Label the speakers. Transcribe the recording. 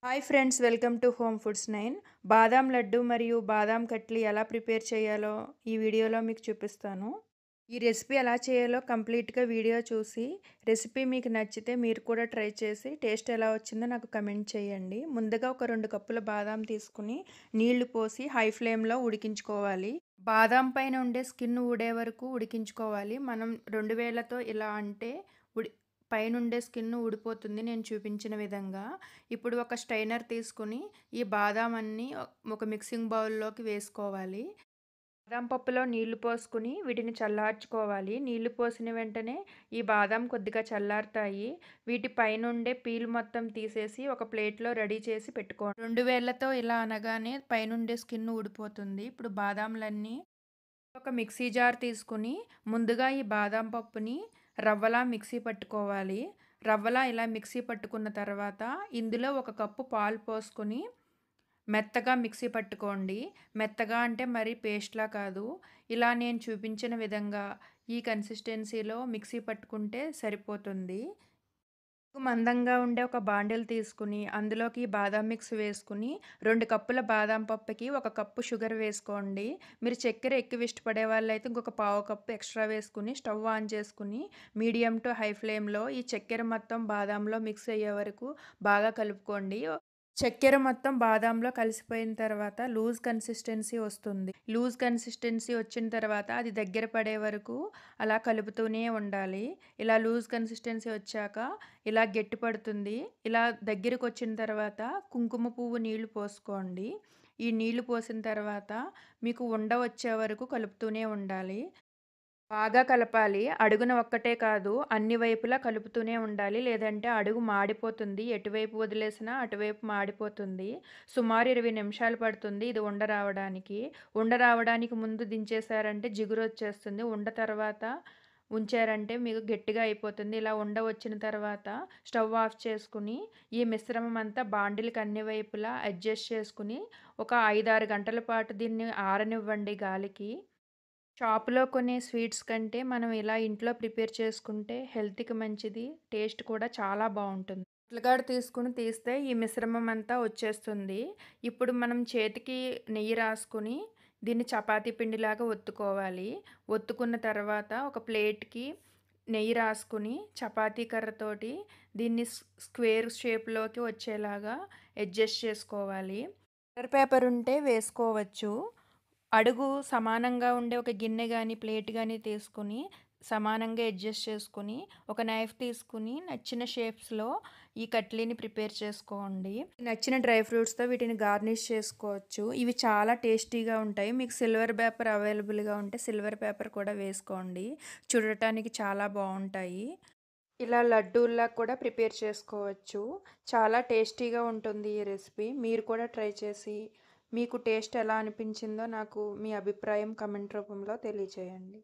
Speaker 1: Hi friends, welcome to home foods 9. బాదాం లడ్డు మరియు బాదాం కట్లీ ఎలా prepare చేయాలో ఈ వీడియోలో మీకు చూపిస్తాను. ఈ రెసిపీ ఎలా చేయాలో కంప్లీట్గా వీడియో చూసి రెసిపీ మీకు నచ్చితే మీరు కూడా ట్రై చేసి టేస్ట్ ఎలా వచ్చిందో నాకు కమెంట్ చేయండి. ముందుగా ఒక 2 కప్పుల బాదాం తీసుకుని నీళ్లు పోసి హై ఫ్లేమ్లో ఉడికించుకోవాలి. బాదాం పైన ఉండే స్కిన్ ఊడే వరకు ఉడికించుకోవాలి. మనం 2 వేలతో ఇలా అంటే ఉడి పైనుండే స్కిన్ ఊడిపోతుంది నేను చూపించిన విధంగా. ఇప్పుడు ఒక స్ట్రైనర్ తీసుకుని ఈ బాదాం అన్నీ ఒక మిక్సింగ్ బౌల్లోకి వేసుకోవాలి. బాదాం పప్పులో నీళ్లు పోసుకుని వీటిని చల్లార్చుకోవాలి. నీళ్లు పోసిన వెంటనే ఈ బాదాం కొద్దిగా చల్లారుతాయి. వీటి పైనుండే పీల్ మొత్తం తీసేసి ఒక ప్లేట్లో రెడీ చేసి పెట్టుకోండి. 2 వేళ్లతో ఇలా అనగానే పైనుండే స్కిన్ ఊడిపోతుంది. ఇప్పుడు బాదాంలన్నీ ఒక మిక్సీ జార్ తీసుకుని ముందుగా ఈ బాదాం పప్పుని రవ్వలా మిక్సీ పట్టుకోవాలి. రవ్వలా ఇలా మిక్సీ పట్టుకున్న తర్వాత ఇందులో 1 కప్పు పాలు పోసుకొని మెత్తగా మిక్సీ పట్టుకోండి. మెత్తగా అంటే మరీ పేస్ట్లా కాదు, ఇలా నేను చూపించిన విధంగా ఈ కన్సిస్టెన్సీలో మిక్సీ పట్టుకుంటే సరిపోతుంది. మందంగా ఉండే ఒక బాండిల్ తీసుకుని అందులోకి బాదాం మిక్స్ వేసుకుని 2 కప్పుల బాదాం పప్పుకి 1 కప్పు షుగర్ వేసుకోండి. మీరు చక్కెర ఎక్కువ ఇష్టపడే వాళ్ళైతే ఇంకొక పావు కప్పు ఎక్స్ట్రా వేసుకుని స్టవ్ ఆన్ చేసుకుని మీడియం టు హై ఫ్లేమ్లో ఈ చక్కెర మొత్తం బాదాంలో మిక్స్ అయ్యే వరకు బాగా కలుపుకోండి. చక్కెర మొత్తం బాదాంలో కలిసిపోయిన తర్వాత లూజ్ కన్సిస్టెన్సీ వస్తుంది. లూజ్ కన్సిస్టెన్సీ వచ్చిన తర్వాత అది దగ్గర పడే వరకు అలా కలుపుతూనే ఉండాలి. ఇలా లూజ్ కన్సిస్టెన్సీ వచ్చాక ఇలా గట్టి పడుతుంది. ఇలా దగ్గరకు వచ్చిన తర్వాత కుంకుమ పువ్వు నీళ్లు పోసుకోండి. ఈ నీళ్లు పోసిన తర్వాత మీకు ఉండ వచ్చే వరకు కలుపుతూనే ఉండాలి. బాగా కలపాలి. అడుగున ఒక్కటే కాదు, అన్ని వైపులా కలుపుతూనే ఉండాలి. లేదంటే అడుగు మాడిపోతుంది. ఎటువైపు వదిలేసినా అటువైపు మాడిపోతుంది. సుమారు 20 నిమిషాలు పడుతుంది ఇది ఉండ రావడానికి. ఉండ రావడానికి ముందు దించేశారంటే జిగురు వచ్చేస్తుంది. ఉండ తర్వాత ఉంచారంటే మీకు గట్టిగా అయిపోతుంది. ఇలా ఉండ వచ్చిన తర్వాత స్టవ్ ఆఫ్ చేసుకుని ఈ మిశ్రమం అంతా బాండిల్కి అన్ని వైపులా అడ్జస్ట్ చేసుకుని ఒక 5-6 గంటల పాటు దీన్ని ఆరనివ్వండి గాలికి. షాపులో కొనే స్వీట్స్ కంటే మనం ఇలా ఇంట్లో ప్రిపేర్ చేసుకుంటే హెల్త్‌కి మంచిది. టేస్ట్ కూడా చాలా బావుంటుంది. పొట్లకాడ తీసుకొని తీస్తే ఈ మిశ్రమం అంతా వచ్చేస్తుంది. ఇప్పుడు మనం చేతికి నెయ్యి రాసుకొని దీన్ని చపాతీ పిండిలాగా ఒత్తుకోవాలి. ఒత్తుకున్న తర్వాత ఒక ప్లేట్‌కి నెయ్యి రాసుకొని చపాతీ కర్రతోటి దీన్ని స్క్వేర్ షేప్‌లోకి వచ్చేలాగా అడ్జస్ట్ చేసుకోవాలి. బటర్ పేపర్ ఉంటే వేసుకోవచ్చు. అడుగు సమానంగా ఉండే ఒక గిన్నె గానీ, ప్లేట్ గానీ తీసుకొని సమానంగా అడ్జస్ట్ చేసుకొని ఒక నైఫ్ తీసుకుని నచ్చిన షేప్స్‌లో ఈ కట్లీని ప్రిపేర్ చేసుకోండి. నచ్చిన డ్రై ఫ్రూట్స్‌తో వీటిని గార్నిష్ చేసుకోవచ్చు. ఇవి చాలా టేస్టీగా ఉంటాయి. మీకు సిల్వర్ పేపర్ అవైలబుల్‌గా ఉంటే సిల్వర్ పేపర్ కూడా వేసుకోండి. చూడటానికి చాలా బావుంటాయి. ఇలా లడ్డూల్లా కూడా ప్రిపేర్ చేసుకోవచ్చు. చాలా టేస్టీగా ఉంటుంది ఈ రెసిపీ. మీరు కూడా ట్రై చేసి మీకు టేస్ట్ ఎలా అనిపించిందో నాకు మీ అభిప్రాయం కామెంట్ రూపంలో తెలియచేయండి.